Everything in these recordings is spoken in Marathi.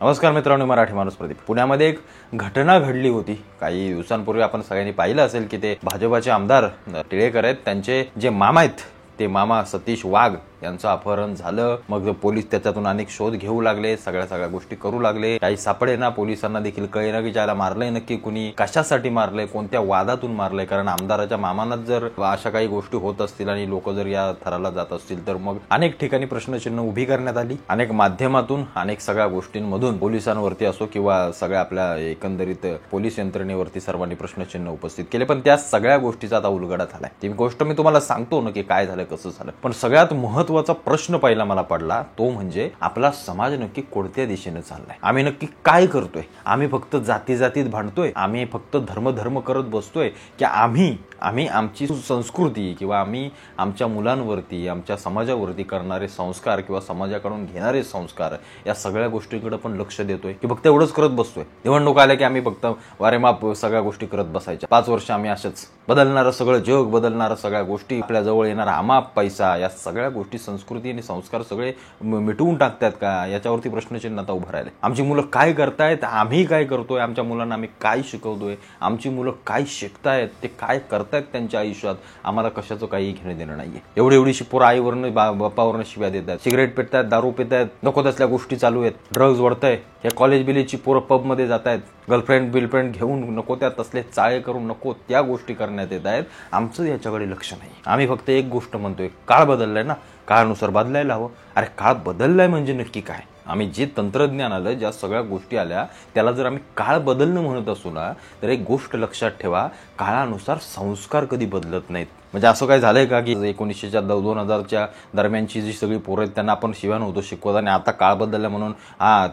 नमस्कार मित्रांनो, मराठी माणूस प्रदीप. पुण्यामध्ये एक घटना घडली होती. काही दिवसांपूर्वी आपण सगळ्यांनी पाहिलं असेल की ते भाजपाचे आमदार टिळेकर आहेत, त्यांचे जे मामा आहेत ते मामा सतीश वाघ यांचं अपहरण झालं. मग पोलीस त्याच्यातून अनेक शोध घेऊ लागले, सगळ्या गोष्टी करू लागले. काही सापडे ना, पोलिसांना देखील कळेना की ज्याला मारलंय नक्की कुणी, कशासाठी मारलंय, कोणत्या वादातून मारलंय. कारण आमदाराच्या मामांनाच जर अशा काही गोष्टी होत असतील आणि लोक जर या थराला जात असतील तर मग अनेक ठिकाणी प्रश्नचिन्ह उभी करण्यात आली. अनेक माध्यमातून अनेक सगळ्या गोष्टींमधून पोलिसांवरती असो किंवा सगळ्या आपल्या एकंदरीत पोलीस यंत्रणेवरती सर्वांनी प्रश्नचिन्ह उपस्थित केले. पण त्या सगळ्या गोष्टीचा आता उलगडा झालाय. ती गोष्ट मी तुम्हाला सांगतो ना की काय झालं, कसं झालं. पण सगळ्यात महत्वाचा प्रश्न पहिला मला पडला तो म्हणजे आपला समाज नक्की कोणत्या दिशेने चाललाय, आम्ही नक्की काय करतोय. आम्ही फक्त जातीत भांडतोय, आम्ही फक्त धर्म करत बसतोय की आम्ही आमची संस्कृती किंवा आम्ही आमच्या मुलांवरती, आमच्या समाजावरती करणारे संस्कार किंवा समाजाकडून घेणारे संस्कार या सगळ्या गोष्टींकडे पण लक्ष देतोय की फक्त एवढंच करत बसतोय. निवडणूक आल्या की आम्ही फक्त वारेमाप सगळ्या गोष्टी करत बसायच्या. 5 वर्ष आम्ही असेच, बदलणारं सगळं जग, बदलणारं सगळ्या गोष्टी, आपल्या जवळ येणारा अमाप पैसा, या सगळ्या गोष्टी, संस्कृती आणि संस्कार सगळे मिटवून टाकतात का, याच्यावरती प्रश्नचिन्ह आता उभं राहिले. आमची मुलं काय करतायत, आम्ही काय करतोय, आमच्या मुलांना आम्ही काय शिकवतोय, आमची मुलं काय शिकतायत, ते काय करतायत त्यांच्या आयुष्यात, आम्हाला कशाचं काही घेणं देणं नाहीये. एवढीशी पोरं आईवरनं बापावरनं शिव्या देतात, सिगरेट पितायत, दारू पितायत, नको तसल्या गोष्टी चालू आहेत, ड्रग्ज वाढतंय. या कॉलेज बिलेजची पोरं पबमध्ये जात आहेत, गर्लफ्रेंड घेऊन नको त्या तसले चाळे करून नको त्या गोष्टी करण्यात येत आहेत. आमचं याच्याकडे लक्ष नाही. आम्ही फक्त एक गोष्ट म्हणतोय, काळ बदललाय ना, काळानुसार बदलायला हवं. अरे काळ बदललाय म्हणजे नक्की काय? आम्ही जे तंत्रज्ञान आलं, ज्या सगळ्या गोष्टी आल्या, त्याला जर आम्ही काळ बदलणं म्हणत असू ना, तर एक गोष्ट लक्षात ठेवा, काळानुसार संस्कार कधी बदलत नाहीत. म्हणजे असं काय झालंय का की 1900च्या 2000च्या दरम्यानची जी सगळी पोरं आहेत त्यांना आपण शिव्या नव्हतो शिकवत आणि आता काळ बदलला म्हणून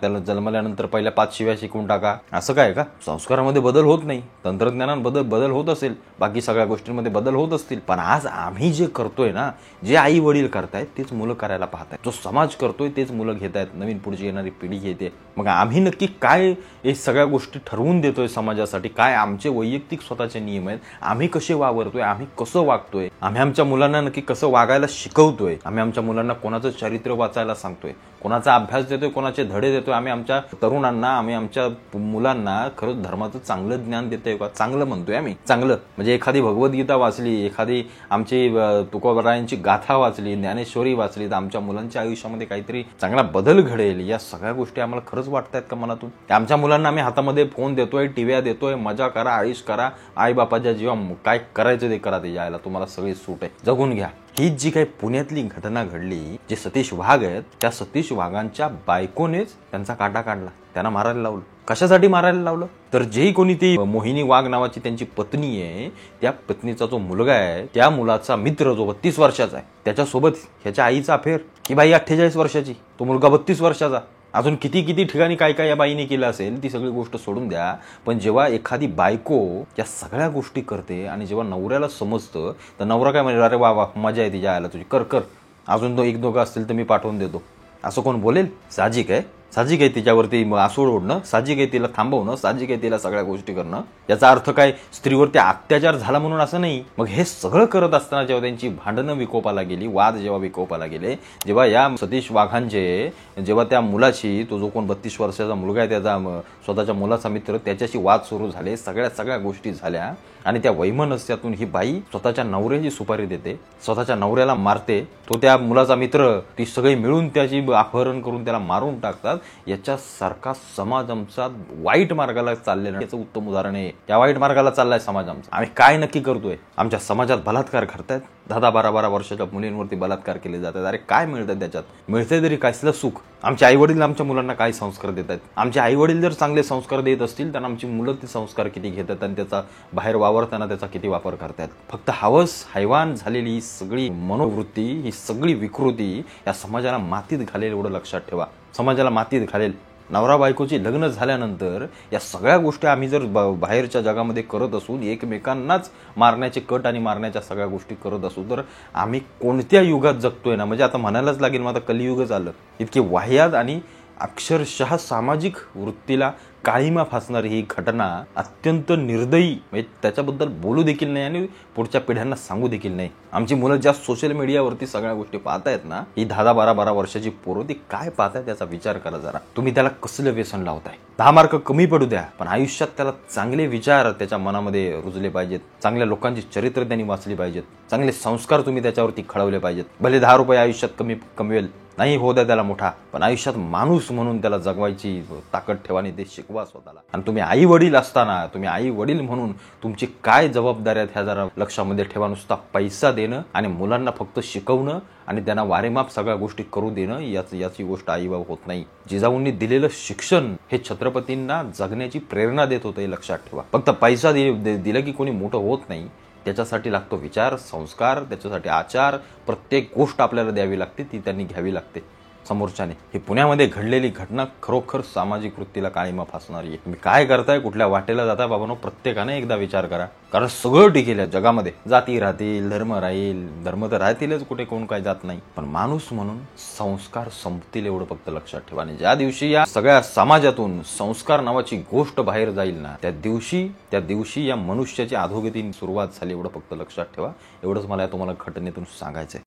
त्याला जन्मल्यानंतर पहिल्या 5 शिव्या शिकवून टाका, असं काय का? संस्कारामध्ये बदल होत नाही. तंत्रज्ञानात बदल होत असेल, बाकी सगळ्या गोष्टींमध्ये बदल होत असतील, पण आज आम्ही जे करतोय ना, जे आई वडील करतायत तेच मुलं करायला पाहतायत, जो समाज करतोय तेच मुलं घेत आहेत, नवीन पुढची येणारी पिढी घेते. मग आम्ही नक्की काय हे सगळ्या गोष्टी ठरवून देतोय समाजासाठी? काय आमचे वैयक्तिक स्वतःचे नियम आहेत? आम्ही कसे वावरतोय, आम्ही कसं वागतोय, आम्ही आमच्या मुलांना नक्की कसं वागायला शिकवतोय, आम्ही आमच्या मुलांना कोणाचं चरित्र वाचायला सांगतोय, कोणाचा अभ्यास देतोय, कोणाचे धडे देतोय, आम्ही आमच्या तरुणांना, आम्ही आमच्या मुलांना खरंच धर्माचं चांगलं ज्ञान देतोय का? चांगलं म्हणतोय आम्ही, चांगलं म्हणजे एखादी भगवद्गीता वाचली, एखादी आमची तुकोबारायांची गाथा वाचली, ज्ञानेश्वरी वाचली, तर आमच्या मुलांच्या आयुष्यामध्ये काहीतरी चांगला बदल घडेल. या सगळ्या गोष्टी आम्हाला खरंच वाटतायत का मनातून? आमच्या मुलांना आम्ही हातामध्ये फोन देतोय, टीव्या देतोय, मजा करा, आयुष करा, आई बापाच्या जीवा काय करायचं ते करा, ते जायला तुम्हाला सगळी सूट आहे, जगून घ्या. हीच जी काही पुण्यातली घटना घडली, जे सतीश वाघ आहेत, त्या सतीश वाघांच्या बायकोनेच त्यांचा काटा काढला, त्यांना मारायला लावलं. कशासाठी मारायला लावलं? तर जेही कोणी ती मोहिनी वाघ नावाची त्यांची पत्नी आहे, त्या पत्नीचा जो मुलगा आहे, त्या मुलाचा मित्र जो 32 वर्षाचा आहे, त्याच्यासोबत ह्याच्या आईचा अफेअर. ही बाई 48 वर्षाची, तो मुलगा 32 वर्षाचा. अजून किती ठिकाणी काय या बाईने केलं असेल ती सगळी गोष्ट सोडून द्या. पण जेव्हा एखादी बायको या सगळ्या गोष्टी करते आणि जेव्हा नवऱ्याला समजतं, तर नवरा काय म्हणजे, अरे वा मजा आहे तिच्या आयला तुझी, कर, अजून 1-2 असतील तर मी पाठवून देतो, असं कोण बोलेल? साहजिक आहे तिच्यावरती आसूड ओढणं, साहजिक आहे तिला थांबवणं, साहजिक आहे तिला सगळ्या गोष्टी करणं. याचा अर्थ काय स्त्रीवरती अत्याचार झाला म्हणून असं नाही. मग हे सगळं करत असताना जेव्हा त्यांची भांडणं विकोपाला गेली, वाद जेव्हा विकोपाला गेले, जेव्हा या सतीश वाघांचे, जेव्हा त्या मुलाची, तो जो कोण 32 वर्षाचा मुलगा आहे त्याचा स्वतःच्या मुलाचा मित्र, त्याच्याशी वाद सुरू झाले, सगळ्या गोष्टी झाल्या आणि त्या वैमनस्यातून ही बाई स्वतःच्या नवऱ्याची सुपारी देते, स्वतःच्या नवऱ्याला मारते, तो त्या मुलाचा मित्र, ती सगळी मिळून त्याची अपहरण करून त्याला मारून टाकतात. याच्यासारखा समाज आमचा वाईट मार्गाला चाललेला, याचं उत्तम उदाहरण आहे. या वाईट मार्गाला चाललाय समाज आमचा. आम्ही काय नक्की करतोय? आमच्या समाजात बलात्कार करतायत, 10-12 वर्षाच्या मुलींवरती बलात्कार केले जातात. अरे काय मिळतं त्याच्यात? मिळतंय तरी कायसलं सुख? आमचे आई वडील आमच्या मुलांना काय संस्कार देत आहेत? आमचे आई वडील जर चांगले संस्कार देत असतील तर आमची मुलं ते संस्कार किती घेतात आणि त्याचा बाहेर वावरताना त्याचा किती वापर करतात? फक्त हवस हैवान झालेली ही सगळी मनोवृत्ती, ही सगळी विकृती या समाजाला मातीत घालेल, एवढं लक्षात ठेवा. समाजाला मातीत घालेल. नवरा बायकोची लग्न झाल्यानंतर या सगळ्या गोष्टी आम्ही जर बाहेरच्या जगामध्ये करत असू, एकमेकांनाच मारण्याचे कट आणि मारण्याच्या सगळ्या गोष्टी करत असू, तर आम्ही कोणत्या युगात जगतोय ना? म्हणजे आता म्हणायलाच लागेल, मग आता कलियुगच आलं. इतके वाह्यात आणि अक्षरशः सामाजिक वृत्तीला काळीमा फासणारी ही घटना अत्यंत निर्दयी, म्हणजे त्याच्याबद्दल बोलू देखील नाही आणि पुढच्या पिढ्यांना सांगू देखील नाही. आमची मुलं ज्या सोशल मीडियावरती सगळ्या गोष्टी पाहतायत ना, ही 10-12 वर्षाची पोरं ती काय पाहताय त्याचा विचार करा जरा. तुम्ही त्याला कसलं व्यसन लावताय. 10 मार्क कमी पडू द्या, पण आयुष्यात त्याला चांगले विचार त्याच्या मनामध्ये रुजले पाहिजेत, चांगल्या लोकांची चरित्र त्यांनी वाचली पाहिजेत, चांगले संस्कार तुम्ही त्याच्यावरती खळवले पाहिजेत. भले 10 रुपये आयुष्यात कमवेल, नाही हो द्या त्याला मोठा, पण आयुष्यात माणूस म्हणून त्याला जगवायची ताकद ठेवाने ते शिकवा स्वतःला. आणि तुम्ही आई वडील असताना, तुम्ही आई वडील म्हणून तुमची काय जबाबदारी आहेत ह्या जरा लक्षामध्ये ठेवा. नुसता पैसा देणं आणि मुलांना फक्त शिकवणं आणि त्यांना वारेमाप सगळ्या गोष्टी करू देणं याची गोष्ट आईबाब होत नाही. जिजाऊंनी दिलेलं शिक्षण हे छत्रपतींना जगण्याची प्रेरणा देत होतं, हे लक्षात ठेवा. फक्त पैसा दिला की कोणी मोठं होत नाही. त्याच्यासाठी लागतो विचार, संस्कार, त्याच्यासाठी आचार, प्रत्येक गोष्ट आपल्याला द्यावी लागते, ती त्यांनी घ्यावी लागते समोरच्याने. ही पुण्यामध्ये घडलेली घटना खरोखर सामाजिक वृत्तीला काळीमा फासणारी आहे. तुम्ही काय करताय, कुठल्या वाटेला जाताय बाबांनो, प्रत्येकाने एकदा विचार करा. कारण सगळं टिकेल आहे जगामध्ये. जाती राहतील, धर्म राहील, धर्म तर राहतीलच, कुठे कोण काय जात नाही, पण माणूस म्हणून संस्कार संपतील एवढं फक्त लक्षात ठेवा. आणि ज्या दिवशी या सगळ्या समाजातून संस्कार नावाची गोष्ट बाहेर जाईल ना, त्या दिवशी या मनुष्याची अधोगती सुरुवात झाली, एवढं फक्त लक्षात ठेवा. एवढंच मला तुम्हाला घटनेतून सांगायचंय.